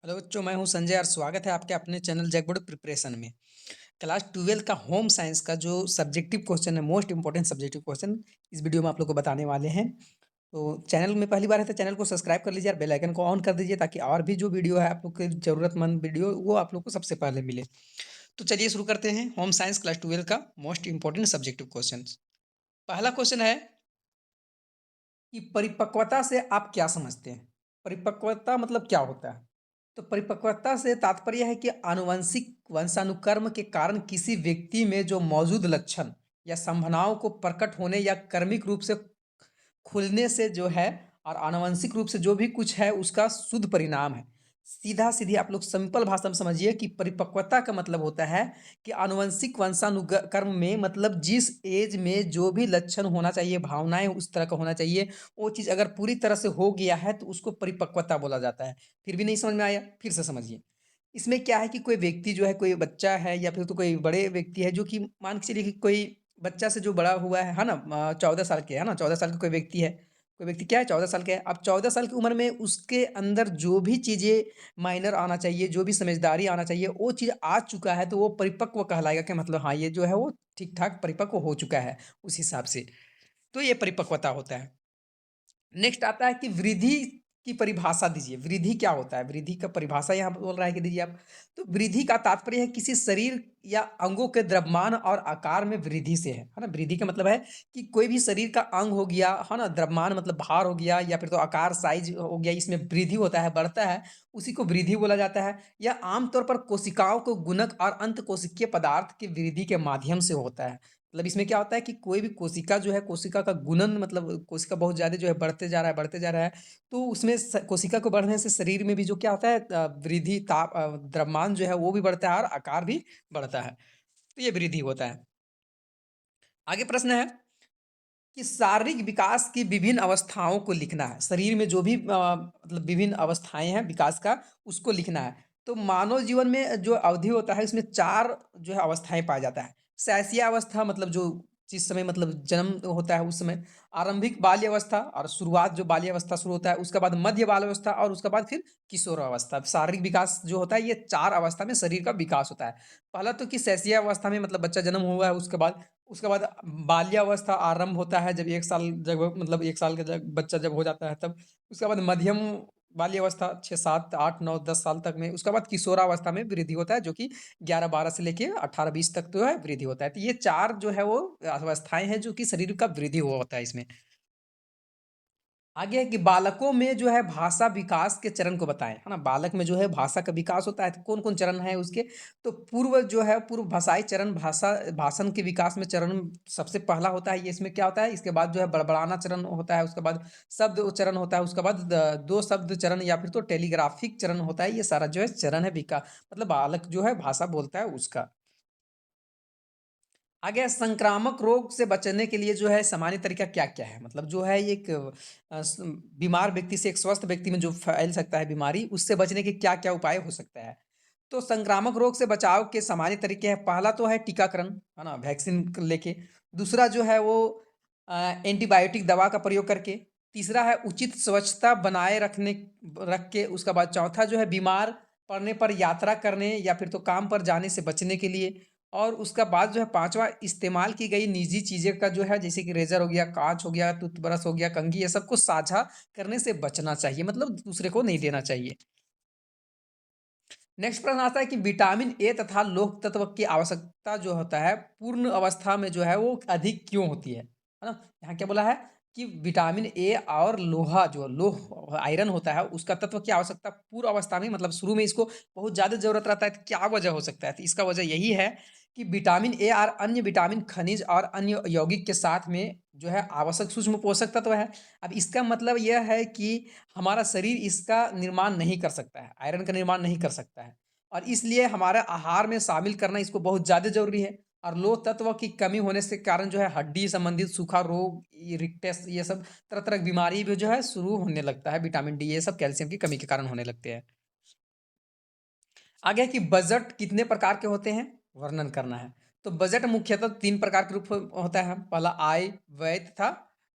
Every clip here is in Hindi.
हेलो बच्चों, मैं हूं संजय और स्वागत है आपके अपने चैनल जैकबोर्ड प्रिपरेशन में। क्लास 12 का होम साइंस का जो सब्जेक्टिव क्वेश्चन है, मोस्ट इंपॉर्टेंट सब्जेक्टिव क्वेश्चन इस वीडियो में आप लोग को बताने वाले हैं। तो चैनल में पहली बार है तो चैनल को सब्सक्राइब कर लीजिए और बेल आइकन को ऑन कर दीजिए ताकि और भी जो वीडियो है आप लोग के ज़रूरतमंद वीडियो वो आप लोग को सबसे पहले मिले। तो चलिए शुरू करते हैं होम साइंस क्लास 12 का मोस्ट इंपॉर्टेंट सब्जेक्टिव क्वेश्चन। पहला क्वेश्चन है कि परिपक्वता से आप क्या समझते हैं? परिपक्वता मतलब क्या होता है? तो परिपक्वता से तात्पर्य है कि आनुवंशिक वंशानुक्रम के कारण किसी व्यक्ति में जो मौजूद लक्षण या संभावनाओं को प्रकट होने या कर्मिक रूप से खुलने से जो है और आनुवंशिक रूप से जो भी कुछ है उसका शुद्ध परिणाम है। सीधा-सीधी आप लोग सिंपल भाषा में समझिए कि परिपक्वता का मतलब होता है कि आनुवंशिक वंशानुक्रम में मतलब जिस एज में जो भी लक्षण होना चाहिए, भावनाएँ उस तरह का होना चाहिए, वो चीज़ अगर पूरी तरह से हो गया है तो उसको परिपक्वता बोला जाता है। फिर भी नहीं समझ में आया? फिर से समझिए। इसमें क्या है कि कोई व्यक्ति जो है, कोई बच्चा है या फिर तो कोई बड़े व्यक्ति है जो कि मान के चलिए कि कोई बच्चा से जो बड़ा हुआ है ना? 14 साल के है ना? 14 साल का कोई व्यक्ति है। कोई व्यक्ति क्या है 14 साल का है। अब 14 साल की उम्र में उसके अंदर जो भी चीज़ें माइनर आना चाहिए, जो भी समझदारी आना चाहिए, वो चीज़ आ चुका है तो वो परिपक्व कहलाएगा कि मतलब हाँ, ये जो है वो ठीक-ठाक परिपक्व हो चुका है उस हिसाब से। तो ये परिपक्वता होता है। नेक्स्ट आता है कि वृद्धि की परिभाषा दीजिए। वृद्धि क्या होता है? वृद्धि का परिभाषा यहाँ पे बोल रहा है कि दीजिए आप। तो वृद्धि का तात्पर्य है किसी शरीर या अंगों के द्रव्यमान और आकार में वृद्धि से है ना? वृद्धि का मतलब है कि कोई भी शरीर का अंग हो गया, है ना? द्रव्यमान मतलब भार हो गया या फिर तो आकार साइज़ हो गया, इसमें वृद्धि होता है, बढ़ता है, उसी को वृद्धि बोला जाता है। या आम तौर पर कोशिकाओं को गुणक और अंतकोशिकीय पदार्थ की वृद्धि के माध्यम से होता है। मतलब इसमें क्या होता है कि कोई भी कोशिका जो है, कोशिका का गुणन मतलब कोशिका बहुत ज़्यादा जो है बढ़ते जा रहा है, तो उसमें कोशिका को बढ़ने से शरीर में भी जो क्या होता है वृद्धि द्रव्यमान जो है वो भी बढ़ता है और आकार भी बढ़ता है। तो ये वृद्धि होता है। आगे प्रश्न है कि शारीरिक विकास की विभिन्न अवस्थाओं को लिखना है। शरीर में जो भी मतलब विभिन्न अवस्थाएँ हैं विकास का, उसको लिखना है। तो मानव जीवन में जो अवधि होता है, इसमें 4 जो है अवस्थाएँ पाया जाता है। शैशव अवस्था मतलब जो जिस समय मतलब जन्म होता है उस समय, आरंभिक बाल्य अवस्था और शुरुआत जो बाल्य अवस्था शुरू होता है, उसके बाद मध्य बाल अवस्था और उसके बाद फिर किशोरावस्था। शारीरिक विकास जो होता है, ये 4 अवस्था में शरीर का विकास होता है। पहला तो कि शैशव अवस्था में मतलब बच्चा जन्म हुआ है, उसके बाद बाल्यावस्था आरंभ होता है जब 1 साल जब मतलब 1 साल का जब बच्चा जब हो जाता है तब। उसके बाद मध्यम बाल्यावस्था 6, 7, 8, 9, 10 साल तक में। उसके बाद किशोरावस्था में वृद्धि होता है जो कि 11-12 से लेके 18-20 तक जो है वृद्धि होता है। तो ये 4 जो है वो अवस्थाएँ हैं जो कि शरीर का वृद्धि हुआ होता है इसमें। आगे है कि बालकों में जो है भाषा विकास के चरण को बताएँ, है ना? बालक में जो है भाषा का विकास होता है, तो कौन-कौन चरण है उसके? तो पूर्व जो है पूर्व भाषाई चरण भाषण के विकास में चरण सबसे पहला होता है, ये इसमें क्या होता है? इसके बाद जो है बड़बड़ाना चरण होता है, उसके बाद शब्द उच्चारण होता है, उसके बाद 2 शब्द चरण या फिर तो टेलीग्राफिक चरण होता है, ये सारा जो है चरण है मतलब बालक जो है भाषा बोलता है उसका। आगे संक्रामक रोग से बचने के लिए जो है सामान्य तरीका क्या-क्या है? मतलब जो है एक अ, स बीमार व्यक्ति से एक स्वस्थ व्यक्ति में जो फैल सकता है बीमारी, उससे बचने के क्या-क्या उपाय हो सकता है? तो संक्रामक रोग से बचाव के सामान्य तरीके हैं, पहला तो है टीकाकरण, है ना? वैक्सीन क लेके। दूसरा जो है वो एंटीबायोटिक दवा का प्रयोग करके। तीसरा है उचित स्वच्छता बनाए रख के। उसके बाद चौथा जो है बीमार पड़ने पर यात्रा करने या फिर तो काम पर जाने से बचने के लिए। और उसका बाद जो है 5वाँ इस्तेमाल की गई निजी चीज़ें का जो है जैसे कि रेज़र हो गया, काँच हो गया, टूथब्रश हो गया, कंघी, ये सबको साझा करने से बचना चाहिए, मतलब दूसरे को नहीं देना चाहिए। नेक्स्ट प्रश्न आता है कि विटामिन ए तथा लौह तत्व की आवश्यकता जो होता है पूर्ण अवस्था में जो है वो अधिक क्यों होती है ना? यहाँ क्या बोला है कि विटामिन ए और लोहा जो लौह आयरन होता है उसका तत्व की आवश्यकता पूर्व अवस्था में मतलब शुरू में इसको बहुत ज़्यादा ज़रूरत रहता है, तो क्या वजह हो सकता है? तो इसका वजह यही है कि विटामिन ए और अन्य विटामिन खनिज और अन्य यौगिक के साथ में जो है आवश्यक सूक्ष्म पोषक तत्व है। अब इसका मतलब यह है कि हमारा शरीर इसका निर्माण नहीं कर सकता है, आयरन का निर्माण नहीं कर सकता है और इसलिए हमारे आहार में शामिल करना इसको बहुत ज़्यादा ज़रूरी है। और लोह तत्व की कमी होने से कारण जो है हड्डी संबंधित सूखा रोग, इरिक्टस, ये सब तरह-तरह की बीमारी भी जो है शुरू होने लगता है, विटामिन डी ये सब कैल्शियम की कमी के कारण होने लगते हैं। आगे है कि बजट कितने प्रकार के होते हैं? वर्णन करना है। तो बजट मुख्यतः 3 प्रकार के रूप होता है। पहला आय, व्यय तथा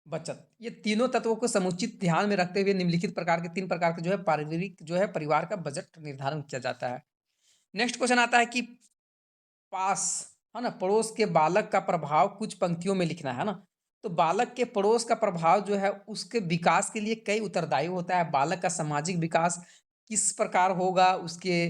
बचत। ये तीनों तत्वों को समुचित ध्यान में रखते हुए निम्नलिखित प्रकार के 3 प्रकार के जो है पारिवारिक जो है परिवार का बजट निर्धारण किया जाता है। नेक्स्ट क्वेश्चन आता है कि पास, है ना? पड़ोस के बालक का प्रभाव कुछ पंक्तियों में लिखना है ना? तो बालक के पड़ोस का प्रभाव जो है उसके विकास के लिए कई उत्तरदायी होता है। बालक का सामाजिक विकास किस प्रकार होगा उसके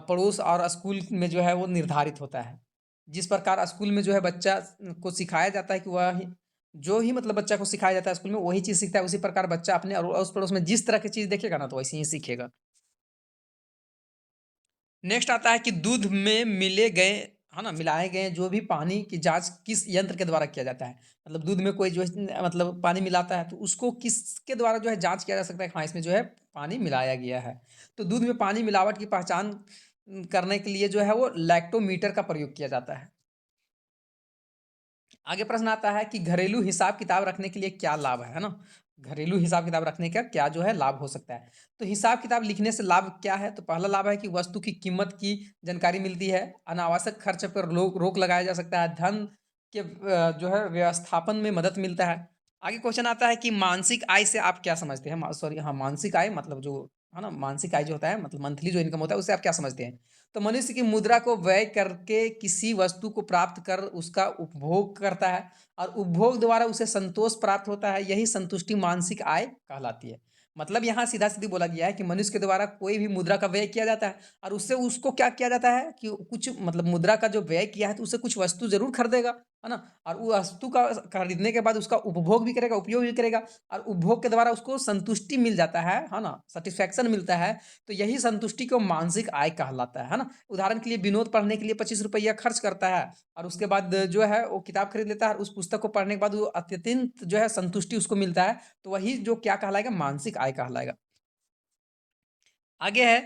पड़ोस और स्कूल में जो है वो निर्धारित होता है। जिस प्रकार स्कूल में जो है बच्चा को सिखाया जाता है कि वह ही जो ही मतलब बच्चा को सिखाया जाता है स्कूल में वही चीज़ सीखता है, उसी प्रकार बच्चा अपने अड़ोस-पड़ोस में जिस तरह की चीज़ देखेगा ना तो वैसे ही सीखेगा। नेक्स्ट आता है कि दूध में मिले गए, है ना, मिलाए गए जो भी पानी की जाँच किस यंत्र के द्वारा किया जाता है? मतलब दूध में कोई जो है मतलब पानी मिलाता है तो उसको किसके द्वारा जो है जाँच किया जा सकता है कि हाँ, इसमें जो है पानी मिलाया गया है। तो दूध में पानी मिलावट की पहचान करने के लिए जो है वो लैक्टोमीटर का प्रयोग किया जाता है। आगे प्रश्न आता है कि घरेलू हिसाब-किताब रखने के लिए क्या लाभ है ना? घरेलू हिसाब-किताब रखने का क्या जो है लाभ हो सकता है? तो हिसाब-किताब लिखने से लाभ क्या है? तो पहला लाभ है कि वस्तु की कीमत की जानकारी मिलती है, अनावश्यक खर्च पर रोक लगाया जा सकता है, धन के जो है व्यवस्थापन में मदद मिलता है। आगे क्वेश्चन आता है कि मानसिक आय से आप क्या समझते हैं? सॉरी, हाँ, मानसिक आय मतलब जो है ना, मानसिक आय जो होता है मतलब मंथली जो इनकम होता है, उससे आप क्या समझते हैं? तो मनुष्य की मुद्रा को व्यय करके किसी वस्तु को प्राप्त कर उसका उपभोग करता है और उपभोग द्वारा उसे संतोष प्राप्त होता है, यही संतुष्टि मानसिक आय कहलाती है। मतलब यहाँ सीधा-सीधी बोला गया है कि मनुष्य के द्वारा कोई भी मुद्रा का व्यय किया जाता है और उससे उसको क्या किया जाता है कि कुछ मतलब मुद्रा का जो व्यय किया है तो उससे कुछ वस्तु ज़रूर खरीदेगा, है ना? और वो वस्तु का खरीदने के बाद उसका उपभोग भी करेगा, उपयोग भी करेगा और उपभोग के द्वारा उसको संतुष्टि मिल जाता है ना? सैटिस्फैक्शन मिलता है, तो यही संतुष्टि को मानसिक आय कहलाता है ना? उदाहरण के लिए विनोद पढ़ने के लिए ₹25 खर्च करता है और उसके बाद जो है वो किताब खरीद लेता है और उस पुस्तक को पढ़ने के बाद वो अत्यंत जो है संतुष्टि उसको मिलता है, तो वही जो क्या कहलाएगा मानसिक आय कहलाएगा। आगे है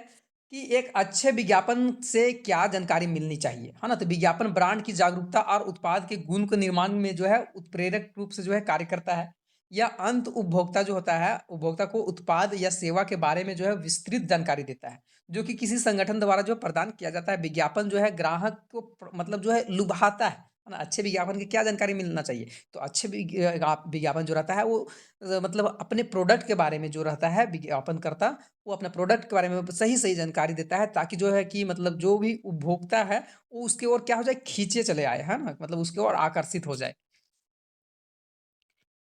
कि एक अच्छे विज्ञापन से क्या जानकारी मिलनी चाहिए, है ना? तो विज्ञापन ब्रांड की जागरूकता और उत्पाद के गुण को निर्माण में जो है उत्प्रेरक रूप से जो है कार्य करता है। या अंत उपभोक्ता जो होता है, उपभोक्ता को उत्पाद या सेवा के बारे में जो है विस्तृत जानकारी देता है, जो कि किसी संगठन द्वारा जो प्रदान किया जाता है। विज्ञापन जो है ग्राहक को मतलब जो है लुभाता है ना? अच्छे विज्ञापन की क्या जानकारी मिलना चाहिए? तो अच्छे विज्ञापन जो रहता है वो मतलब अपने प्रोडक्ट के बारे में जो रहता है विज्ञापन करता, वो अपने प्रोडक्ट के बारे में सही-सही जानकारी देता है ताकि जो है कि मतलब जो भी उपभोक्ता है, वो उसकी ओर क्या हो जाए खींचे चले आए, है ना? मतलब उसकी ओर आकर्षित हो जाए।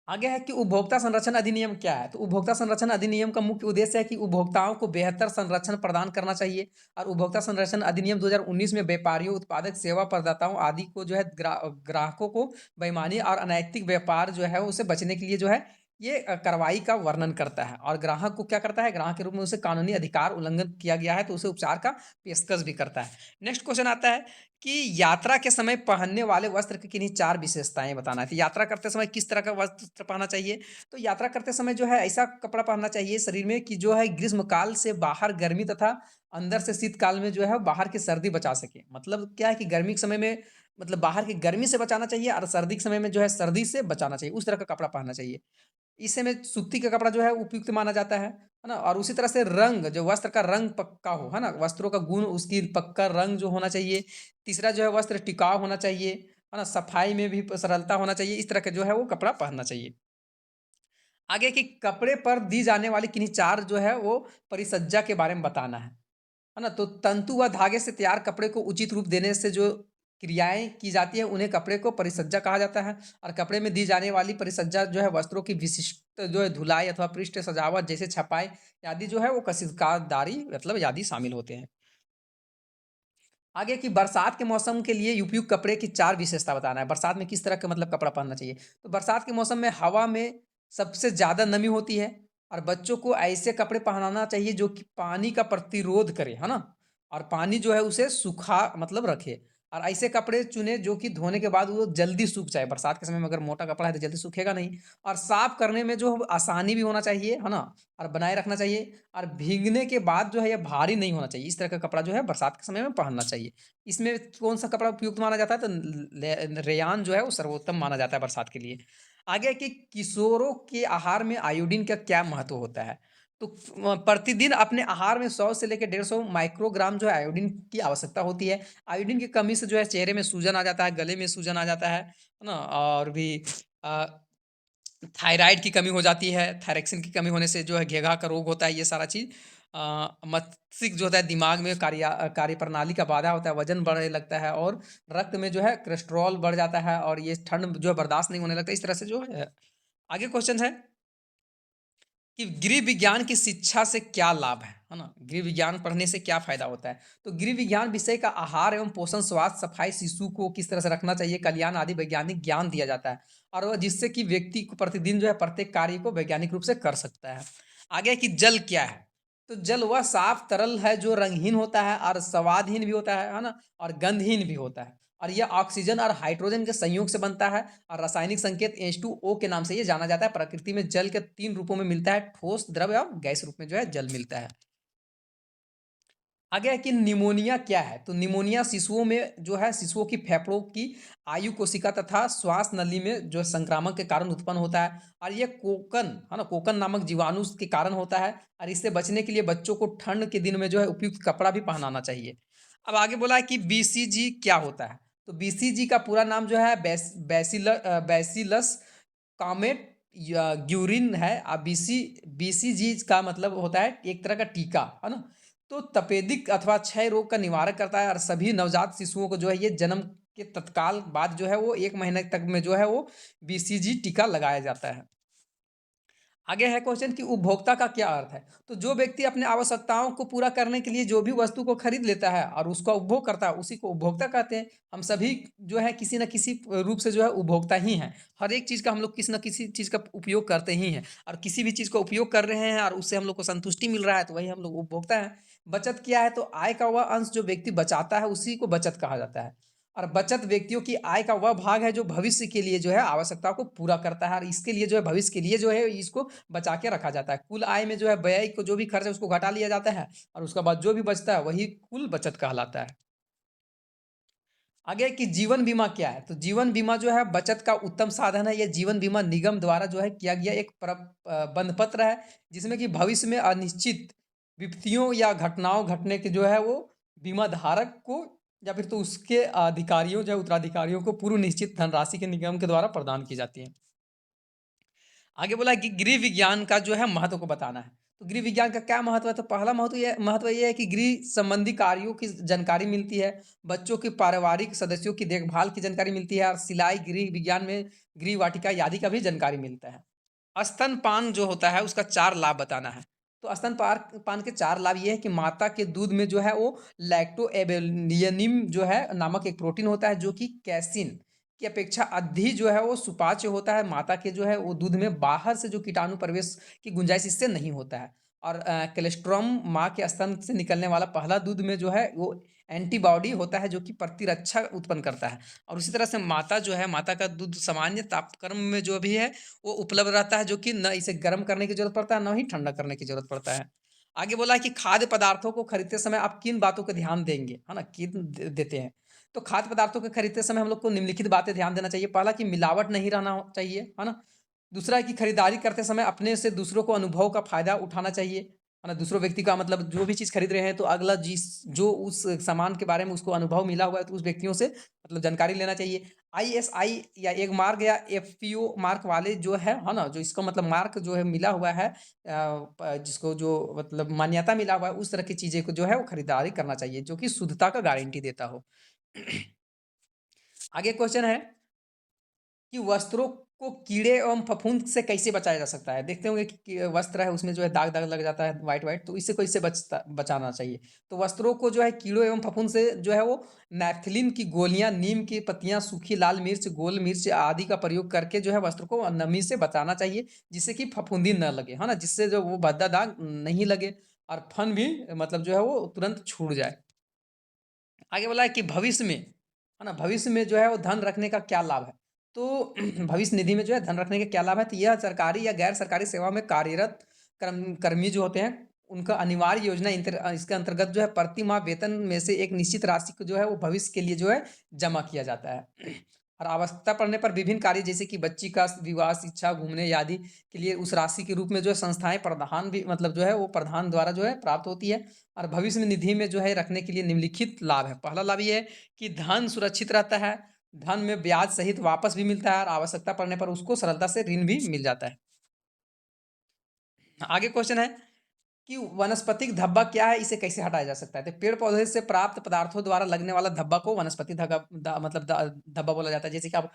आगे है कि उपभोक्ता संरक्षण अधिनियम क्या है? तो उपभोक्ता संरक्षण अधिनियम का मुख्य उद्देश्य है कि उपभोक्ताओं को बेहतर संरक्षण प्रदान करना चाहिए और उपभोक्ता संरक्षण अधिनियम 2019 में व्यापारियों, उत्पादक, सेवा प्रदाताओं आदि को जो है ग्राहकों को बेईमानी और अनैतिक व्यापार जो है उससे बचने के लिए जो है ये कार्रवाई का वर्णन करता है और ग्राहक को क्या करता है, ग्राहक के रूप में उसे कानूनी अधिकार उल्लंघन किया गया है तो उसे उपचार का पेशकश भी करता है। नेक्स्ट क्वेश्चन आता है कि यात्रा के समय पहनने वाले वस्त्र की किन्हीं 4 विशेषताएँ बताना है। तो यात्रा करते समय किस तरह का वस्त्र पहनना चाहिए? तो यात्रा करते समय जो है ऐसा कपड़ा पहनना चाहिए शरीर में कि जो है ग्रीष्मकाल से बाहर गर्मी तथा अंदर से शीतकाल में जो है बाहर की सर्दी बचा सके। मतलब क्या है कि गर्मी के समय में मतलब बाहर की गर्मी से बचाना चाहिए और सर्दी के समय में जो है सर्दी से बचाना चाहिए, उस तरह का कपड़ा पहनना चाहिए। इस में सूती का कपड़ा जो है उपयुक्त माना जाता है ना? और उसी तरह से रंग जो वस्त्र का रंग पक्का हो, है ना? वस्त्रों का गुण उसकी पक्का रंग जो होना चाहिए। तीसरा जो है वस्त्र टिकाऊ होना चाहिए, है ना? सफाई में भी सरलता होना चाहिए, इस तरह का जो है वो कपड़ा पहनना चाहिए। आगे कि कपड़े पर दी जाने वाली किन्हीं 4 जो है वो परिसज्जा के बारे में बताना है ना? तो तंतु व धागे से तैयार कपड़े को उचित रूप देने से जो क्रियाएँ की जाती हैं, उन्हें कपड़े को परिसज्जा कहा जाता है और कपड़े में दी जाने वाली परिसज्जा जो है वस्त्रों की विशिष्ट जो है धुलाई अथवा पृष्ठ सजावट जैसे छपाई आदि जो है वो कशिकादारी मतलब आदि शामिल होते हैं। आगे कि बरसात के मौसम के लिए उपयुक्त कपड़े की 4 विशेषता बताना है। बरसात में किस तरह का मतलब कपड़ा पहनना चाहिए? तो बरसात के मौसम में हवा में सबसे ज़्यादा नमी होती है और बच्चों को ऐसे कपड़े पहनाना चाहिए जो कि पानी का प्रतिरोध करे, है ना? और पानी जो है उसे सूखा मतलब रखे और ऐसे कपड़े चुनें जो कि धोने के बाद वो जल्दी सूख जाए। बरसात के समय में अगर मोटा कपड़ा है तो जल्दी सूखेगा नहीं और साफ करने में जो आसानी भी होना चाहिए, है ना? और बनाए रखना चाहिए और भीगने के बाद जो है ये भारी नहीं होना चाहिए। इस तरह का कपड़ा जो है बरसात के समय में पहनना चाहिए। इसमें कौन-सा कपड़ा उपयुक्त माना जाता है तो रेयान जो है वो सर्वोत्तम माना जाता है बरसात के लिए। आगे है कि किशोरों के आहार में आयोडीन का क्या महत्व होता है? तो प्रतिदिन अपने आहार में 100 से लेके 150 माइक्रोग्राम जो है आयोडीन की आवश्यकता होती है। आयोडीन की कमी से जो है चेहरे में सूजन आ जाता है, गले में सूजन आ जाता है ना? और भी अ थायराइड की कमी हो जाती है, थायरॉक्सिन की कमी होने से जो है घेघा का रोग होता है, ये सारा चीज़ मस्तिष्क जो होता है दिमाग में कार्यप्रणाली का बाधा होता है, वज़न बढ़ने लगता है और रक्त में जो है कोलेस्ट्रॉल बढ़ जाता है और ये ठंड जो है बर्दाश्त नहीं होने लगता है, इस तरह से जो है। आगे क्वेश्चन है कि गृह विज्ञान की शिक्षा से क्या लाभ है ना? गृह विज्ञान पढ़ने से क्या फ़ायदा होता है? तो गृह विज्ञान विषय का आहार एवं पोषण, स्वास्थ्य, सफाई, शिशु को किस तरह से रखना चाहिए, कल्याण आदि वैज्ञानिक ज्ञान दिया जाता है और वह जिससे कि व्यक्ति को प्रतिदिन जो है प्रत्येक कार्य को वैज्ञानिक रूप से कर सकता है। आगे है कि जल क्या है? तो जल वह साफ तरल है जो रंगहीन होता है और स्वादहीन भी होता है ना? और गंधहीन भी होता है और यह ऑक्सीजन और हाइड्रोजन के संयोग से बनता है और रासायनिक संकेत H2O के नाम से ये जाना जाता है। प्रकृति में जल के 3 रूपों में मिलता है, ठोस, द्रव और गैस रूप में जो है जल मिलता है। आगे है कि निमोनिया क्या है? तो निमोनिया शिशुओं में जो है शिशुओं की फेफड़ों की आयु कोशिका तथा श्वास नली में जो संक्रामक के कारण उत्पन्न होता है और ये कोकन है ना, कोकन नामक जीवाणु के कारण होता है और इससे बचने के लिए बच्चों को ठंड के दिन में जो है उपयुक्त कपड़ा भी पहनाना चाहिए। अब आगे बोला है कि बीसीजी क्या होता है? तो बीसीजी का पूरा नाम जो है बैसिलस कॉमेट या ग्यूरिन है। बीसीजी का मतलब होता है एक तरह का टीका, है ना? तो तपेदिक अथवा क्षय रोग का निवारक करता है और सभी नवजात शिशुओं को जो है ये जन्म के तत्काल बाद जो है वो 1 महीने तक में जो है वो बीसीजी टीका लगाया जाता है। आगे है क्वेश्चन कि उपभोक्ता का क्या अर्थ है? तो जो व्यक्ति अपने आवश्यकताओं को पूरा करने के लिए जो भी वस्तु को खरीद लेता है और उसका उपभोग करता है, उसी को उपभोक्ता कहते हैं। हम सभी जो है किसी न किसी रूप से जो है उपभोक्ता ही हैं। हर एक चीज़ का हम लोग किसी न किसी चीज़ का उपयोग करते ही हैं और किसी भी चीज़ का उपयोग कर रहे हैं और उससे हम लोग को संतुष्टि मिल रहा है, तो वही हम लोग उपभोक्ता हैं। बचत क्या है? तो आय का वह अंश जो व्यक्ति बचाता है, उसी को बचत कहा जाता है। और बचत व्यक्तियों की आय का वह भाग है जो भविष्य के लिए जो है आवश्यकताओं को पूरा करता है और इसके लिए जो है भविष्य के लिए जो है इसको बचा के रखा जाता है। कुल आय में जो है व्यय को जो भी खर्च है उसको घटा लिया जाता है और उसके बाद जो भी बचता है वही कुल बचत कहलाता है। आगे कि जीवन बीमा क्या है? तो जीवन बीमा जो है बचत का उत्तम साधन है। ये जीवन बीमा निगम द्वारा जो है किया गया एक बंधपत्र है जिसमें कि भविष्य में अनिश्चित विपत्तियों या घटनाओं घटने के जो है वो बीमा धारक को या फिर तो उसके अधिकारियों जो है उत्तराधिकारियों को पूर्व निश्चित धनराशि के निगम के द्वारा प्रदान की जाती है। आगे बोला कि गृह विज्ञान का जो है महत्व को बताना है। तो गृह विज्ञान का क्या महत्व है? तो पहला महत्व ये है कि गृह संबंधी कार्यों की जानकारी मिलती है, बच्चों के पारिवारिक सदस्यों की देखभाल की जानकारी मिलती है और सिलाई गृह विज्ञान में गृह वाटिका आदि का भी जानकारी मिलता है। स्तनपान जो होता है उसका 4 लाभ बताना है। तो पान के 4 लाभ ये है कि माता के दूध में जो है वो लैक्टोएबिलियनिम जो है नामक एक प्रोटीन होता है जो कि कैसीन की अपेक्षा अधिक जो है वो सुपाच्य होता है। माता के जो है वो दूध में बाहर से जो कीटाणु प्रवेश की गुंजाइश इससे नहीं होता है। और कोलेस्ट्रॉम माँ के स्तन से निकलने वाला पहला दूध में जो है वो एंटीबॉडी होता है जो कि प्रतिरक्षा उत्पन्न करता है। और उसी तरह से माता जो है माता का दूध सामान्य तापक्रम में जो भी है वो उपलब्ध रहता है जो कि न इसे गर्म करने की ज़रूरत पड़ता है, ना ही ठंडा करने की ज़रूरत पड़ता है। आगे बोला है कि खाद्य पदार्थों को खरीदते समय आप किन बातों का ध्यान देंगे, है ना? किन देते हैं? तो खाद्य पदार्थों को खरीदते समय हम लोग को निम्नलिखित बातें ध्यान देना चाहिए। पहला कि मिलावट नहीं रहना चाहिए, है ना? दूसरा है कि खरीदारी करते समय अपने से दूसरों को अनुभव का फ़ायदा उठाना चाहिए, है ना? दूसरों व्यक्ति का मतलब जो भी चीज़ खरीद रहे हैं तो अगला जिस जो उस सामान के बारे में उसको अनुभव मिला हुआ है तो उस व्यक्तियों से मतलब जानकारी लेना चाहिए। आईएसआई या एक मार्क या एफपीओ मार्क वाले जो है ना? जो इसका मतलब मार्क जो है मिला हुआ है जिसको जो मतलब मान्यता मिला हुआ है उस तरह की चीज़ें को जो है वो खरीदारी करना चाहिए जो कि शुद्धता का गारंटी देता हो। आगे क्वेश्चन है कि वस्त्रों को कीड़े एवं फफूंद से कैसे बचाया जा सकता है? देखते होंगे कि वस्त्र है उसमें जो है दाग-दाग लग जाता है व्हाइट-व्हाइट तो इससे कैसे बचाना चाहिए? तो वस्त्रों को जो है कीड़ों एवं फफूंद से जो है वो नैप्थेलिन की गोलियाँ, नीम की पत्तियाँ, सूखी लाल मिर्च, गोल मिर्च आदि का प्रयोग करके जो है वस्त्र को नमी से बचाना चाहिए जिससे कि फफूंदी ना लगे, है ना? जिससे जो वो भद्दा दाग नहीं लगे और फन भी मतलब जो है वो तुरंत छूट जाए। आगे बोला है कि भविष्य में, है ना? भविष्य में जो है वो धन रखने का क्या लाभ है? तो भविष्य निधि में जो है धन रखने के क्या लाभ है? तो यह सरकारी या गैर सरकारी सेवा में कार्यरत कर्मी जो होते हैं, उनका अनिवार्य योजना इसके अंतर्गत जो है प्रति माह वेतन में से एक निश्चित राशि को जो है वो भविष्य के लिए जो है जमा किया जाता है। और आवश्यकता पड़ने पर विभिन्न कार्य जैसे कि बच्ची का विवाह, शिक्षा, घूमने आदि के लिए उस राशि के रूप में जो है संस्थाएँ प्रदान भी मतलब जो है वो प्रधान द्वारा जो है प्राप्त होती है। और भविष्य में निधि में जो है रखने के लिए निम्नलिखित लाभ है। पहला लाभ ये है कि धन सुरक्षित रहता है, धन में ब्याज सहित वापस भी मिलता है और आवश्यकता पड़ने पर उसको सरलता से ऋण भी मिल जाता है। आगे क्वेश्चन है कि वनस्पतिक धब्बा क्या है, इसे कैसे हटाया जा सकता है? तो पेड़ पौधे से प्राप्त पदार्थों द्वारा लगने वाला धब्बा को वनस्पति मतलब धब्बा बोला जाता है। जैसे कि आप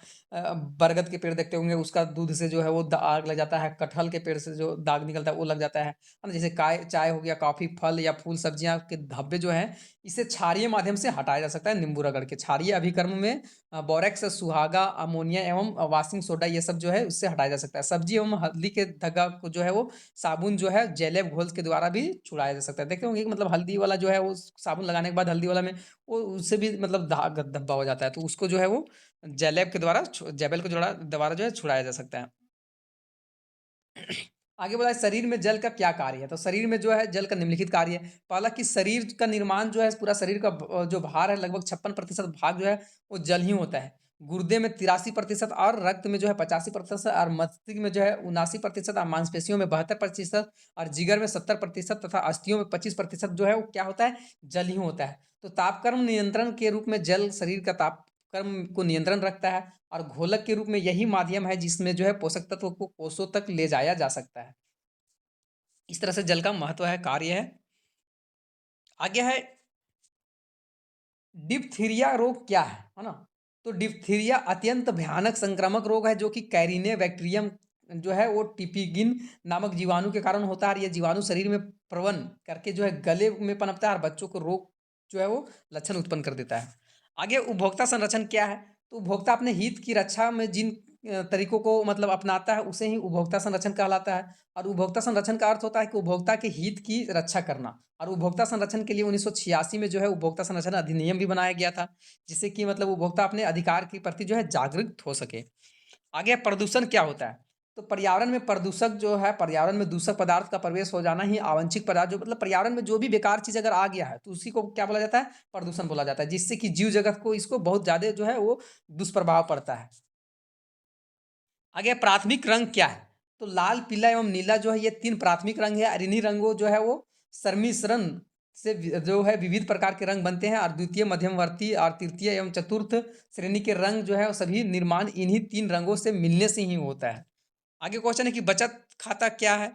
बरगद के पेड़ देखते होंगे, उसका दूध से जो है वो दाग लग जाता है, कटहल के पेड़ से जो दाग निकलता है वो लग जाता है ना? जैसे चाय हो गया, कॉफी, फल या फूल सब्जियां के धब्बे जो है, इसे क्षारीय माध्यम से हटाया जा सकता है नींबू रगड़ के। क्षारीय अभिकर्म में बोरेक्स, सुहागा, अमोनिया एवं वाशिंग सोडा, ये सब जो है उससे हटाया जा सकता है। सब्जी एवं हल्दी के धब्बा को जो है वो साबुन जो है जैलेब घोल के द्वारा भी छुड़ाया जा सकता है। देखते होंगे कि मतलब हल्दी वाला जो है वो साबुन लगाने के बाद हल्दी वाला में वो उससे भी मतलब दाग धब्बा हो जाता है, तो उसको जो है वो जैलेब के द्वारा जैबेल के द्वारा जो है छुड़ाया जा सकता है। आगे बोला है शरीर में जल का क्या कार्य है? तो शरीर में जो है जल का निम्नलिखित कार्य है। पहला कि शरीर का निर्माण जो है, पूरा शरीर का जो भार है, लगभग 56% भाग जो है वो जल ही होता है। गुर्दे में 83% और रक्त में जो है 85% और मस्तिष्क में जो है 79% और मांसपेशियों में 72% और जिगर में 70% तथा अस्थियों में 25% जो है वो क्या होता है, जल ही होता है। तो तापक्रम नियंत्रण के रूप में जल शरीर का तापक्रम को नियंत्रण रखता है और घोलक के रूप में यही माध्यम है जिसमें जो है पोषक तत्व को कोषों तक ले जाया जा सकता है। इस तरह से जल का महत्व है, कार्य है। आगे है डिप्थीरिया रोग क्या है ना? तो डिप्थीरिया अत्यंत भयानक संक्रामक रोग है जो कि कैरिने बैक्टीरियम जो है वो टिपिगिन नामक जीवाणु के कारण होता है और ये जीवाणु शरीर में प्रवन करके जो है गले में पनपता है और बच्चों को रोग जो है वो लक्षण उत्पन्न कर देता है। आगे उपभोक्ता संरक्षण क्या है? तो उपभोक्ता अपने हित की रक्षा में जिन तरीकों को मतलब अपनाता है उसे ही उपभोक्ता संरक्षण कहलाता है। और उपभोक्ता संरक्षण का अर्थ होता है कि उपभोक्ता के हित की रक्षा करना। और उपभोक्ता संरक्षण के लिए 1986 में जो है उपभोक्ता संरक्षण अधिनियम भी बनाया गया था, जिससे कि मतलब उपभोक्ता अपने अधिकार के प्रति जो है जागरूक हो सके। आगे प्रदूषण क्या होता है? तो पर्यावरण में प्रदूषक जो है, पर्यावरण में दूषक पदार्थ का प्रवेश हो जाना ही अवांछित पदार्थ, जो मतलब पर्यावरण में जो भी बेकार चीज अगर आ गया है तो उसी को क्या बोला जाता है, प्रदूषण बोला जाता है, जिससे कि जीव जगत को इसको बहुत ज्यादा जो है वो दुष्प्रभाव पड़ता है। आगे प्राथमिक रंग क्या है? तो लाल, पीला एवं नीला जो है ये 3 प्राथमिक रंग है और इन्हीं रंगों जो है वो सम्मिश्रण से जो है विविध प्रकार के रंग बनते हैं और द्वितीय, मध्यमवर्ती और तृतीय एवं चतुर्थ श्रेणी के रंग जो है वो सभी निर्माण इन्हीं 3 रंगों से मिलने से ही होता है। आगे क्वेश्चन है कि बचत खाता क्या है?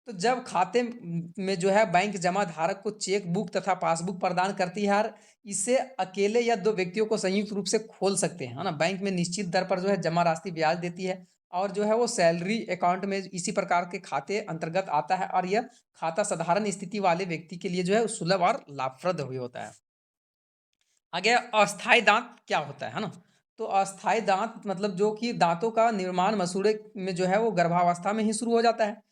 तो जब खाते में जो है बैंक जमा धारक को चेक बुक तथा पासबुक प्रदान करती है और इसे अकेले या 2 व्यक्तियों को संयुक्त रूप से खोल सकते हैं, है ना? बैंक में निश्चित दर पर जो है जमा राशि ब्याज देती है और जो है वो सैलरी अकाउंट में इसी प्रकार के खाते अंतर्गत आता है और यह खाता साधारण स्थिति वाले व्यक्ति के लिए जो है सुलभ और लाभप्रद भी होता है। आगे अस्थाई दाँत क्या होता है ना? तो अस्थाई दाँत मतलब जो कि दाँतों का निर्माण मसूड़े में जो है वो गर्भावस्था में ही शुरू हो जाता है।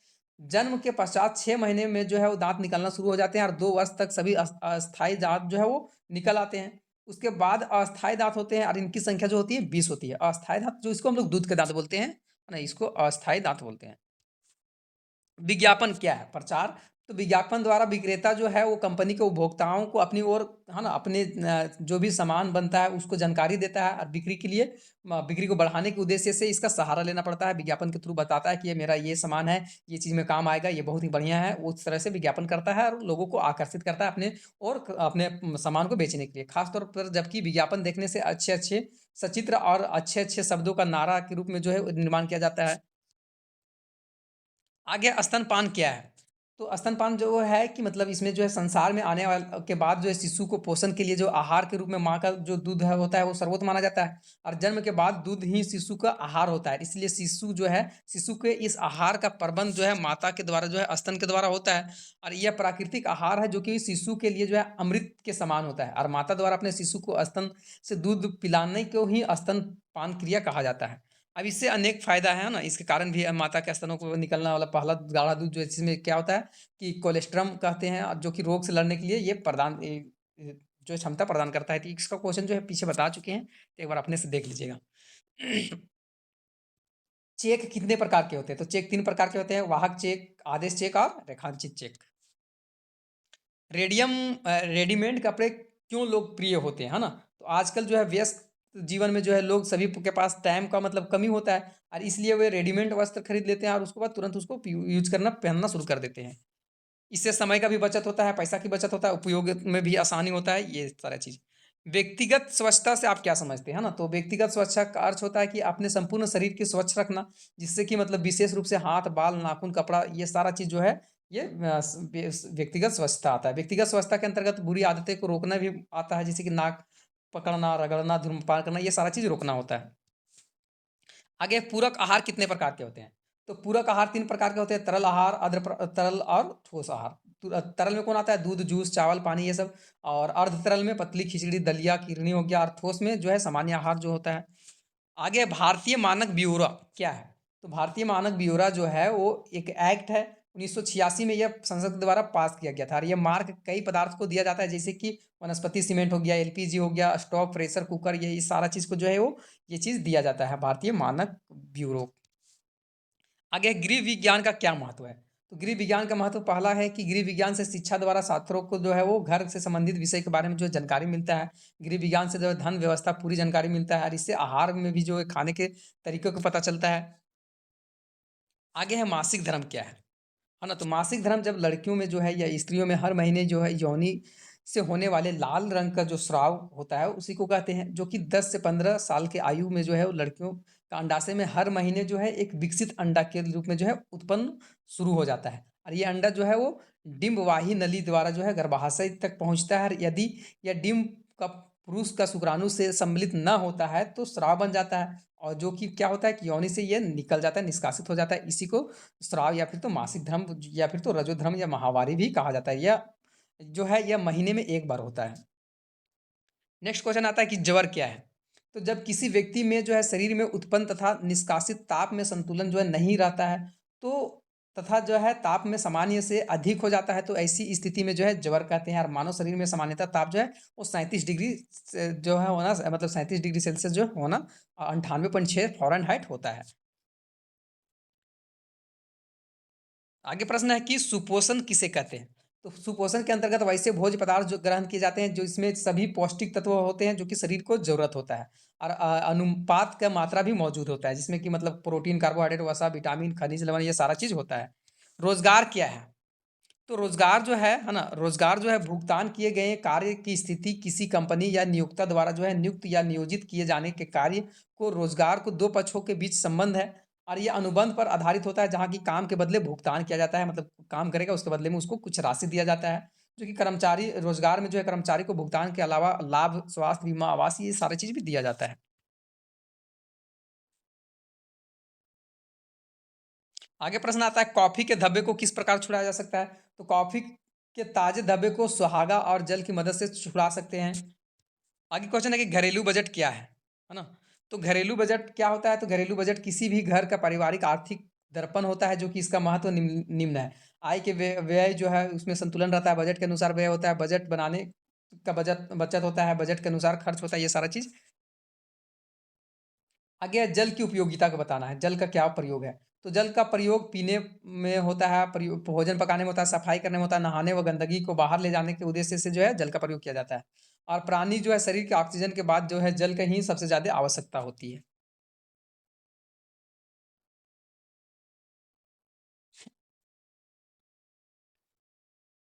जन्म के पश्चात 6 महीने में जो है वो दाँत निकलना शुरू हो जाते हैं और 2 वर्ष तक सभी अस्थाई दाँत जो है वो निकल आते हैं। उसके बाद अस्थाई दाँत होते हैं और इनकी संख्या जो होती है 20 होती है। अस्थाई दाँत जो इसको हम लोग दूध के दाँत बोलते हैं, है ना? इसको अस्थाई दाँत बोलते हैं। विज्ञापन क्या है? प्रचार। तो विज्ञापन द्वारा विक्रेता जो है वो कंपनी के उपभोक्ताओं को अपनी ओर, है ना, अपने जो भी सामान बनता है उसको जानकारी देता है और बिक्री के लिए बिक्री को बढ़ाने के उद्देश्य से इसका सहारा लेना पड़ता है। विज्ञापन के थ्रू बताता है कि ये मेरा ये सामान है, ये चीज़ में काम आएगा, ये बहुत ही बढ़िया है। उस तरह से विज्ञापन करता है और लोगों को आकर्षित करता है अपने और अपने सामान को बेचने के लिए। खास तौर पर जबकि विज्ञापन देखने से अच्छे-अच्छे सचित्र और अच्छे-अच्छे शब्दों का नारा के रूप में जो है निर्माण किया जाता है। आगे स्तनपान क्या है? तो स्तनपान जो है कि मतलब इसमें जो है संसार में आने वाल के बाद जो है शिशु को पोषण के लिए जो आहार के रूप में माँ का जो दूध है होता है वो सर्वोत्तम माना जाता है और जन्म के बाद दूध ही शिशु का आहार होता है। इसलिए शिशु जो है, शिशु के इस आहार का प्रबंध जो है माता के द्वारा जो है स्तन के द्वारा होता है और यह प्राकृतिक आहार है जो कि शिशु के लिए जो है अमृत के समान होता है और माता द्वारा अपने शिशु को स्तन से दूध पिलाने को ही स्तनपान क्रिया कहा जाता है। अब इससे अनेक फ़ायदा है ना, इसके कारण भी माता के स्तनों को निकलने वाला पहला गाढ़ा दूध जो है जिसमें क्या होता है कि कोलेस्ट्रम कहते हैं और जो कि रोग से लड़ने के लिए ये जो क्षमता प्रदान करता है। तो इसका क्वेश्चन जो है पीछे बता चुके हैं, तो एक बार अपने से देख लीजिएगा। चेक कितने प्रकार के होते हैं? तो चेक 3 प्रकार के होते हैं, वाहक चेक, आदेश चेक और रेखांकित चेक। रेडीमेड कपड़े क्यों लोकप्रिय होते हैं, है ना? तो आजकल जो है व्यस्त जीवन में जो है लोग सभी के पास टाइम का मतलब कमी होता है और इसलिए वे रेडीमेड वस्त्र खरीद लेते हैं और उसके बाद तुरंत उसको यूज़ करना, पहनना शुरू कर देते हैं। इससे समय का भी बचत होता है, पैसा की बचत होता है, उपयोग में भी आसानी होता है, ये सारा चीज़। व्यक्तिगत स्वच्छता से आप क्या समझते हैं, है ना? तो व्यक्तिगत स्वच्छता का अर्थ होता है कि अपने संपूर्ण शरीर की स्वच्छ रखना, जिससे कि मतलब विशेष रूप से हाथ, बाल, नाखून, कपड़ा ये सारा चीज़ जो है ये व्यक्तिगत स्वच्छता आता है। व्यक्तिगत स्वच्छता के अंतर्गत बुरी आदतें को रोकना भी आता है, जैसे कि नाक पकड़ना, रगड़ना, धूम्रपान करना, ये सारा चीज़ रोकना होता है। आगे पूरक आहार कितने प्रकार के होते हैं? तो पूरक आहार 3 प्रकार के होते हैं, तरल आहार, तरल और ठोस आहार। तरल में कौन आता है? दूध, जूस, चावल, पानी ये सब। और अर्ध तरल में पतली खिचड़ी, दलिया, किरनी हो गया। और ठोस में जो है सामान्य आहार जो होता है। आगे भारतीय मानक ब्यूरो क्या है? तो भारतीय मानक ब्यूरो जो है वो एक एक्ट है, 1986 में यह संसद के द्वारा पास किया गया था, और ये मार्क कई पदार्थ को दिया जाता है, जैसे कि वनस्पति सीमेंट हो गया, एलपीजी हो गया, स्टोव, प्रेशर कुकर, ये इस सारा चीज़ को जो है वो ये चीज़ दिया जाता है भारतीय मानक ब्यूरो। आगे गृह विज्ञान का क्या महत्व है? तो गृह विज्ञान का महत्व पहला है कि गृह विज्ञान से शिक्षा द्वारा छात्रों को जो है वो घर से संबंधित विषय के बारे में जो है जानकारी मिलता है। गृह विज्ञान से जो है धन व्यवस्था पूरी जानकारी मिलता है, और इससे आहार में भी जो है खाने के तरीकों को पता चलता है। आगे है मासिक धर्म क्या है ना? तो मासिक धर्म जब लड़कियों में जो है या स्त्रियों में हर महीने जो है योनि से होने वाले लाल रंग का जो स्राव होता है उसी को कहते हैं, जो कि 10 से 15 साल के आयु में जो है वो लड़कियों का अंडाशय में हर महीने जो है एक विकसित अंडा के रूप में जो है उत्पन्न शुरू हो जाता है, और ये अंडा जो है वो डिंबवाही नली द्वारा जो है गर्भाशय तक पहुंचता है, और यदि यह डिंब का पुरुष का शुक्राणु से सम्मिलित न होता है तो स्राव बन जाता है, और जो कि क्या होता है कि योनि से ये निकल जाता है, निष्कासित हो जाता है। इसी को स्राव या फिर तो मासिक धर्म या फिर तो रजोधर्म या माहवारी भी कहा जाता है। यह जो है यह महीने में 1 बार होता है। नेक्स्ट क्वेश्चन आता है कि ज्वर क्या है? तो जब किसी व्यक्ति में जो है शरीर में उत्पन्न तथा निष्कासित ताप में संतुलन जो है नहीं रहता है, तो तथा जो है ताप में सामान्य से अधिक हो जाता है, तो ऐसी स्थिति में जो है ज्वर कहते हैं। और मानव शरीर में सामान्यतः ताप जो है वो 37 डिग्री से जो है होना, मतलब 37 डिग्री सेल्सियस जो होना 98.6 फ़ारेनहाइट होता है। आगे प्रश्न है कि सुपोषण किसे कहते हैं? तो सुपोषण के अंतर्गत वैसे भोज्य पदार्थ जो ग्रहण किए जाते हैं जो इसमें सभी पौष्टिक तत्व होते हैं जो कि शरीर को ज़रूरत होता है, और अनुपात का मात्रा भी मौजूद होता है, जिसमें कि मतलब प्रोटीन, कार्बोहाइड्रेट, वसा, विटामिन, खनिज, लवण, ये सारा चीज़ होता है। रोज़गार क्या है? तो रोज़गार जो है ना? रोज़गार जो है भुगतान किए गए कार्य की स्थिति, किसी कंपनी या नियोक्ता द्वारा जो है नियुक्त या नियोजित किए जाने के कार्य को रोज़गार को 2 पक्षों के बीच संबंध है, और ये अनुबंध पर आधारित होता है, जहाँ की काम के बदले भुगतान किया जाता है, मतलब काम करेगा उसके बदले में उसको कुछ राशि दिया जाता है, जो कि कर्मचारी रोज़गार में जो है कर्मचारी को भुगतान के अलावा लाभ, स्वास्थ्य बीमा, आवास, ये सारी चीज़ भी दिया जाता है। आगे प्रश्न आता है कॉफ़ी के धब्बे को किस प्रकार छुड़ाया जा सकता है? तो कॉफ़ी के ताज़े धब्बे को सुहागा और जल की मदद से छुड़ा सकते हैं। आगे क्वेश्चन है कि घरेलू बजट क्या है ना? तो घरेलू बजट क्या होता है? तो घरेलू बजट किसी भी घर का पारिवारिक आर्थिक दर्पण होता है, जो कि इसका महत्व निम्न है। आय के व्यय जो है उसमें संतुलन रहता है, बजट के अनुसार व्यय होता है, बजट बनाने का बजट बचत होता है, बजट के अनुसार खर्च होता है, ये सारा चीज़। आगे है जल की उपयोगिता को बताना है, जल का क्या प्रयोग है? तो जल का प्रयोग पीने में होता है, प्रयोग भोजन पकाने में होता है, सफाई करने में होता है, नहाने व गंदगी को बाहर ले जाने के उद्देश्य से जो है जल का प्रयोग किया जाता है। और प्राणी जो है शरीर के ऑक्सीजन के बाद जो है जल का ही सबसे ज़्यादा आवश्यकता होती है।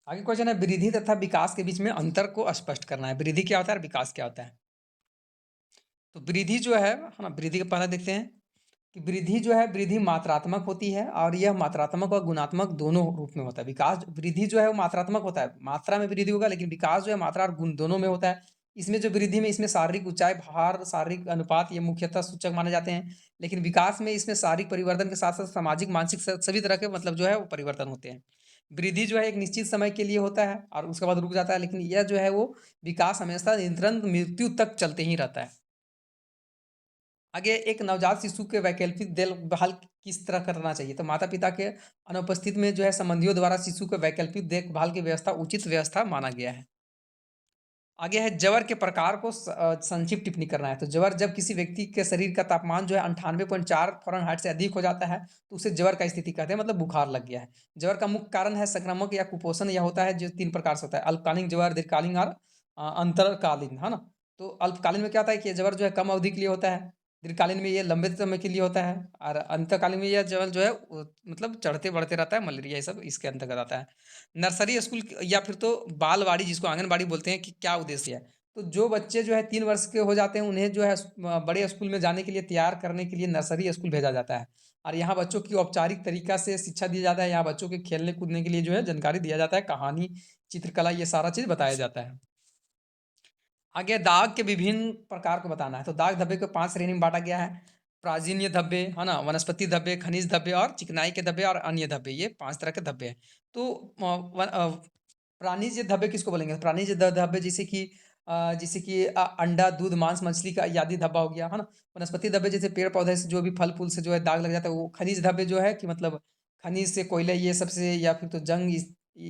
आगे क्वेश्चन है वृद्धि तथा विकास के बीच में अंतर को स्पष्ट करना है। वृद्धि क्या होता है और विकास क्या होता है? तो वृद्धि जो है ना? वृद्धि का पहला देखते हैं कि वृद्धि जो है वृद्धि मात्रात्मक होती है, और यह मात्रात्मक और गुणात्मक दोनों रूप में होता है। विकास वृद्धि जो है वो मात्रात्मक होता है, मात्रा में वृद्धि होगा, लेकिन विकास जो है मात्रा और गुण दोनों में होता है। इसमें जो वृद्धि में इसमें शारीरिक ऊंचाई, भार, शारीरिक अनुपात ये मुख्यतः सूचक माने जाते हैं, लेकिन विकास में इसमें शारीरिक परिवर्तन के साथ साथ सामाजिक, मानसिक सभी तरह के मतलब जो है वो परिवर्तन होते हैं। वृद्धि जो है एक निश्चित समय के लिए होता है और उसके बाद रुक जाता है, लेकिन यह जो है वो विकास हमेशा निरंतर मृत्यु तक चलते ही रहता है। आगे एक नवजात शिशु के वैकल्पिक देखभाल किस तरह करना चाहिए? तो माता-पिता के अनुपस्थिति में जो है संबंधियों द्वारा शिशु के वैकल्पिक देखभाल की व्यवस्था उचित व्यवस्था माना गया है। आगे है ज्वर के प्रकार को संक्षिप्त टिप्पणी करना है। तो ज्वर जब किसी व्यक्ति के शरीर का तापमान जो है 98.4 फ़ारेनहाइट से अधिक हो जाता है, तो उसे ज्वर का स्थिति कहते हैं, मतलब बुखार लग गया है। ज्वर का मुख्य कारण है संक्रामक या कुपोषण, या होता है जो 3 प्रकार से होता है, अल्पकालीन ज्वर, दीर्घकालीन और अंतरकालीन, है ना? तो अल्पकालीन में क्या होता है कि ये ज्वर जो है कम अवधि के लिए होता है, दीर्घकालीन में ये लंबे समय के लिए होता है, और अंतकालीन में यह ज्वर जो है मतलब चढ़ते-बढ़ते रहता है, मलेरिया ये सब इसके अंतर्गत आता है। नर्सरी स्कूल या फिर तो बालवाड़ी जिसको आंगनबाड़ी बोलते हैं, कि क्या उद्देश्य है? तो जो बच्चे जो है 3 वर्ष के हो जाते हैं उन्हें जो है बड़े स्कूल में जाने के लिए तैयार करने के लिए नर्सरी स्कूल भेजा जाता है। और यहाँ बच्चों की औपचारिक तरीका से शिक्षा दी जाता है, यहाँ बच्चों के खेलने-कूदने के लिए जो है जानकारी दिया जाता है, कहानी, चित्रकला ये सारा चीज़ बताया जाता है। आगे दाग के विभिन्न प्रकार को बताना है, तो दाग धब्बे को 5 श्रेणी में बाँटा गया है। प्राजीन्य धब्बे, है ना? वनस्पति धब्बे, खनिज धब्बे और चिकनाई के धब्बे और अन्य धब्बे, ये 5 तरह के धब्बे हैं। तो प्राणिज धब्बे किसको बोलेंगे? प्राणिज धब्बे जैसे कि अंडा, दूध, मांस, मछली का इत्यादि धब्बा हो गया, है ना? वनस्पति धब्बे जैसे पेड़-पौधे से जो भी फल-फूल से जो है दाग लग जाता है वो। खनिज धब्बे जो है कि मतलब खनिज से, कोयले ये सब से या फिर तो जंग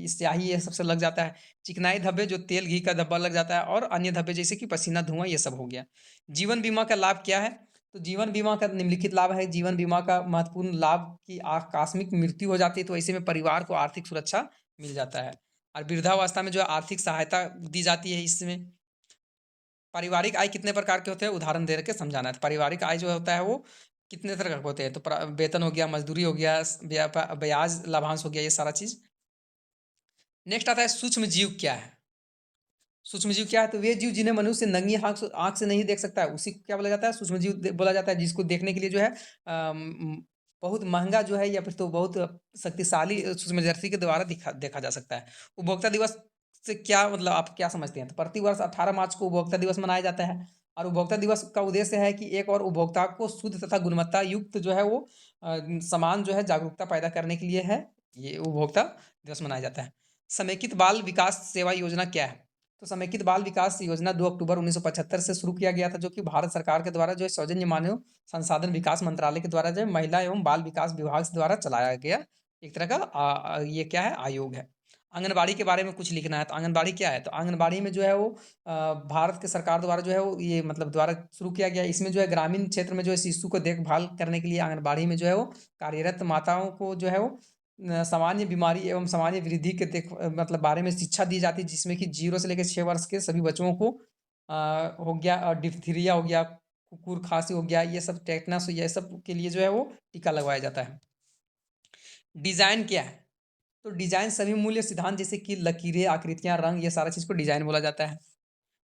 स्याही ये सब से लग जाता है। चिकनाई धब्बे जो तेल घी का धब्बा लग जाता है, और अन्य धब्बे जैसे कि पसीना, धुआं ये सब हो गया। जीवन बीमा का लाभ क्या है? तो जीवन बीमा का निम्नलिखित लाभ है। जीवन बीमा का महत्वपूर्ण लाभ की आकस्मिक मृत्यु हो जाती है तो ऐसे में परिवार को आर्थिक सुरक्षा मिल जाता है, और वृद्धावस्था में जो है आर्थिक सहायता दी जाती है इसमें। पारिवारिक आय कितने प्रकार के होते हैं उदाहरण दे के समझाना है। तो पारिवारिक आय जो होता है वो कितने तरह के होते हैं, तो वेतन हो गया, मजदूरी हो गया, ब्याज लाभांश हो गया, ये सारा चीज। नेक्स्ट आता है सूक्ष्म जीव क्या है। सूक्ष्म जीव क्या है? तो वे जीव जिन्हें मनुष्य नंगी आँख से नहीं देख सकता है, उसी को क्या बोला जाता है? सूक्ष्म जीव बोला जाता है, जिसको देखने के लिए जो है बहुत महँगा जो है या फिर तो बहुत शक्तिशाली सूक्ष्मदर्शी के द्वारा देखा जा सकता है। उपभोक्ता दिवस से क्या मतलब आप क्या समझते हैं? तो प्रतिवर्ष 18 मार्च को उपभोक्ता दिवस मनाया जाता है, और उपभोक्ता दिवस का उद्देश्य है कि एक और उपभोक्ता को शुद्ध तथा गुणवत्ता युक्त जो है वो सामान जो है जागरूकता पैदा करने के लिए है, ये उपभोक्ता दिवस मनाया जाता है। समेकित बाल विकास सेवा योजना क्या है? तो समेकित बाल विकास योजना 2 अक्टूबर 1975 से शुरू किया गया था, जो कि भारत सरकार के द्वारा जो है सौजन्य मानव संसाधन विकास मंत्रालय के द्वारा जो है महिला एवं बाल विकास विभाग द्वारा चलाया गया एक तरह का ये क्या है आयोग है। आंगनबाड़ी के बारे में कुछ लिखना है, तो आंगनबाड़ी क्या है? तो आंगनबाड़ी में जो है वो भारत के सरकार द्वारा जो है वो ये मतलब द्वारा शुरू किया गया। इसमें जो है ग्रामीण क्षेत्र में जो है शिशु को देखभाल करने के लिए आंगनबाड़ी में जो है वो कार्यरत माताओं को जो है वो सामान्य बीमारी एवं सामान्य वृद्धि के मतलब बारे में शिक्षा दी जाती है, जिसमें कि 0 से लेकर 6 वर्ष के सभी बच्चों को हो गया, डिप्थीरिया हो गया, कुकुर खांसी हो गया, ये सब टेटनस ये सब के लिए जो है वो टीका लगवाया जाता है। डिज़ाइन क्या है? तो डिज़ाइन सभी मूल्य सिद्धांत जैसे कि लकीरें, आकृतियाँ, रंग ये सारा चीज़ को डिज़ाइन बोला जाता है।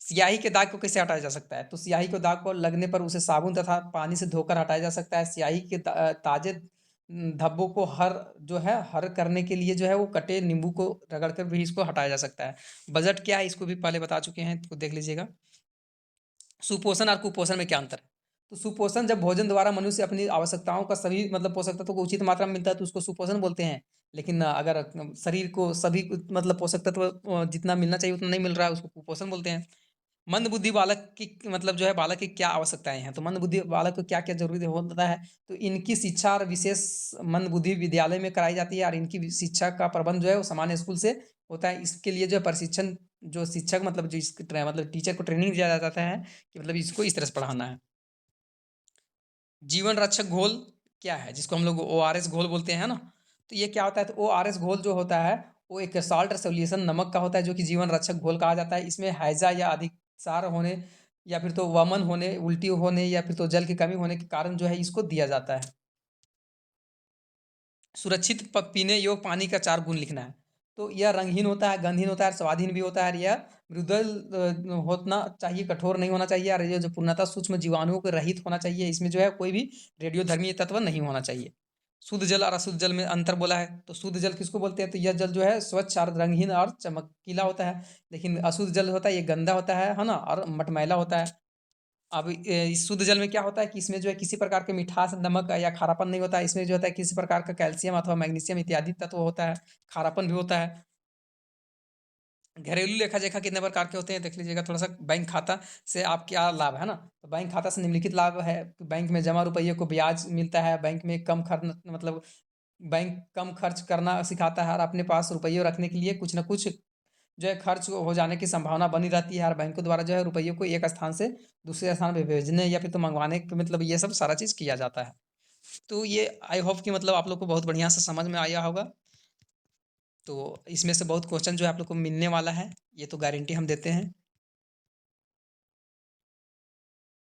स्याही के दाग को कैसे हटाया जा सकता है? तो स्याही को दाग को लगने पर उसे साबुन तथा पानी से धोकर हटाया जा सकता है। स्याही के ताज़े धब्बों को हर करने के लिए जो है वो कटे नींबू को रगड़ कर भी इसको हटाया जा सकता है। बजट क्या है इसको भी पहले बता चुके हैं, तो देख लीजिएगा। सुपोषण और कुपोषण में क्या अंतर है? तो सुपोषण जब भोजन द्वारा मनुष्य अपनी आवश्यकताओं का सभी मतलब पोषक तत्वों को उचित मात्रा में मिलता है तो उसको सुपोषण बोलते हैं। लेकिन अगर शरीर को सभी मतलब पोषक तत्व जितना मिलना चाहिए उतना नहीं मिल रहा है, उसको कुपोषण बोलते हैं। मंदबुद्धि बालक की मतलब जो है बालक की क्या आवश्यकताएँ हैं? तो मंदबुद्धि बालक को क्या-क्या ज़रूरी होता है? तो इनकी शिक्षा और विशेष मंदबुद्धि विद्यालय में कराई जाती है, और इनकी शिक्षा का प्रबंध जो है वो सामान्य स्कूल से होता है। इसके लिए जो है प्रशिक्षण जो शिक्षक मतलब जो इसके मतलब टीचर को ट्रेनिंग दिया जाता है कि मतलब इसको इस तरह से पढ़ाना है। जीवन रक्षक घोल क्या है? जिसको हम लोग ओआरएस घोल बोलते हैं ना? तो ये क्या होता है? तो ओआरएस घोल जो होता है, वो एक साल्ट सॉल्यूशन नमक का होता है, जो कि जीवन रक्षक घोल कहा जाता है। इसमें हैज़ा या अधिसार होने या फिर तो वमन होने, उल्टी होने या फिर तो जल की कमी होने के कारण जो है इसको दिया जाता है। सुरक्षित पीने योग्य पानी का 4 गुण लिखना है। तो यह रंगहीन होता है, गंधहीन होता है, स्वादहीन भी होता है, और यह मृदुल होना चाहिए, कठोर नहीं होना चाहिए, और ये जो पूर्णतः सूक्ष्म जीवाणुओं के रहित होना चाहिए। इसमें जो है कोई भी रेडियोधर्मी तत्व नहीं होना चाहिए। शुद्ध जल और अशुद्ध जल में अंतर बोला है, तो शुद्ध जल किसको बोलते हैं? तो यह जल जो है स्वच्छ और रंगहीन और चमकीला होता है। लेकिन अशुद्ध जल होता है ये गंदा होता है ना? और मटमैला होता है। अब इस शुद्ध जल में क्या होता है कि इसमें जो है किसी प्रकार के मिठास, नमक या खारापन नहीं होता है। इसमें जो होता है किसी प्रकार का कैल्शियम अथवा मैग्नीशियम इत्यादि तत्व होता है, खारापन भी होता है। घरेलू लेखा-जोखा कितने प्रकार के होते हैं देख लीजिएगा थोड़ा-सा। बैंक खाता से आप क्या लाभ है ना? तो बैंक खाता से निम्नलिखित लाभ है कि बैंक में जमा रुपये को ब्याज मिलता है, बैंक में कम खर्च मतलब बैंक कम खर्च करना सिखाता है, और अपने पास रुपये रखने के लिए कुछ न कुछ जो है खर्च हो जाने की संभावना बनी रहती है, और बैंकों द्वारा जो है रुपयों को एक स्थान से दूसरे स्थान पे भेजने या फिर तो मंगवाने के मतलब ये सब सारा चीज़ किया जाता है। तो ये आई होप कि मतलब आप लोग को बहुत बढ़िया से समझ में आया होगा। तो इसमें से बहुत क्वेश्चन जो है आप लोग को मिलने वाला है, ये तो गारंटी हम देते हैं।